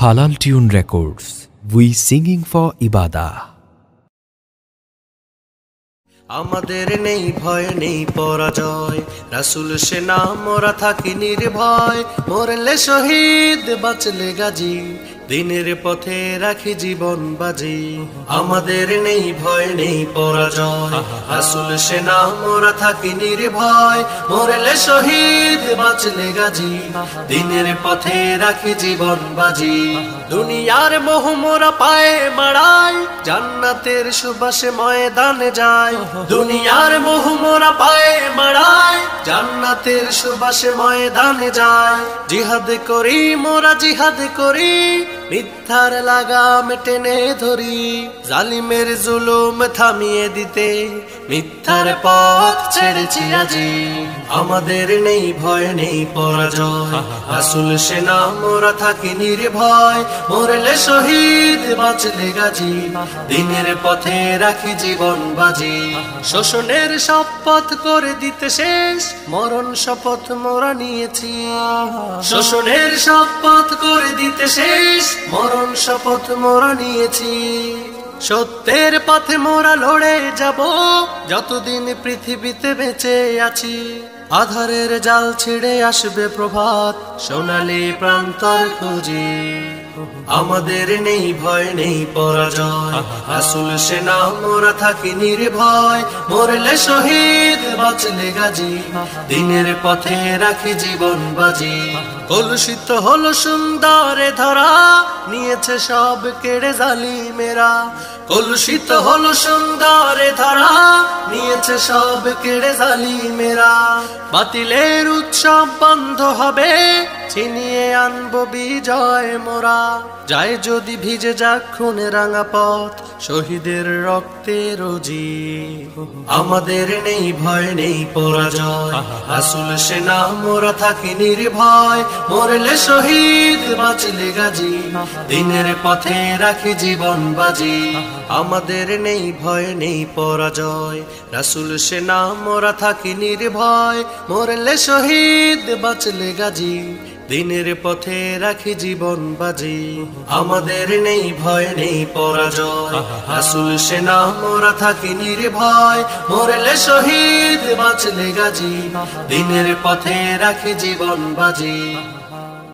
Halal Tune Records. We singing for Ibadah. আমাদের নেই ভয় নেই পরাজয়, রাসূল সেনা মোরা থাকি নির্ভয়। মরলে শহীদ বাঁচলে গাজী, দিনের পথে রাখি জীবন বাজি। আমাদের নেই ভয় নেই পরাজয়, রাসূল সেনা মোরা থাকি নির্ভয়। মরলে শহীদ বাঁচলে গাজী, দিনের পথে রাখি জীবন বাজি। দুনিয়ার মোহ মোরা পায়ে মাড়াই, জান্নাতের সুবাসে ময়দানে যায়। দুনিয়ার মোহ মোরা পায়ে মাড়াই, জান্নাতের সুবাসে ময়দানে যায়। জিহাদ করি মোরা জিহাদ করি, মিথ্যার লাগাম টেনে ধরি। জালিমের জুলুম থামিয়ে দিতে মিথ্যার পথ ছেড়েছি আজি। আমাদের নেই ভয় নেই পরাজয়, রাসূল সেনা মোরা থাকি নির্ভয়। মরলে শহীদ বাঁচলে গাজী, দিনের পথে রাখি জীবন বাজি। শোষণের শপথ করে দিতে শেষ, মরণ শপথ মোরা নিয়েছি। শোষণের শপথ করে দিতে শেষ, মরণ শপথ মোরা নিয়েছি। সত্যের পথে মোরা লড়ে যাব, যতদিন পৃথিবীতে বেঁচে আছি। আধারের জাল ছিঁড়ে আসবে প্রভাত, সোনালী প্রান্তর খুঁজি। আমাদের নেই ভয় নেই পরাজয়, রাসূল সেনা মোরা থাকি নির্ভয়। মরলে শহীদ বাঁচলে গাজী, দিনের পথে রাখি জীবন বাজি। কলুষিত হলো সুন্দরে ধরা, নিয়েছে সব কেড়ে জালিমেরা। কলুষিত হলো সুন্দরে ধরা, নিয়েছে সব কেড়ে জালিমেরা। বাতিলের উৎসব বন্ধ হবে, ছিনিয়ে আনবো বিজয় মোরা। যায় যদি ভিজে যাক খুনে রাঙা পথ, শহীদের রক্তে রোজি। আমাদের নেই ভয় নেই পরাজয়, রাসূল সেনা মোরা থাকি নির্ভয়। মরলে শহীদ বাঁচলে গাজী, দিনের পথে রাখি জীবন বাজি। আমাদের নেই ভয় নেই পরাজয়, রাসূল সেনা মোরা থাকি নির্ভয়। মরলে শহীদ বাঁচলে গাজী, দিনের পথে রাখি জীবন বাজি। আমাদের নেই ভয় নেই পরাজয়, রাসূল সেনা মোরা থাকি নির্ভয়। মরলে শহীদ বাঁচলে গাজী, দিনের পথে রাখি জীবন বাজি।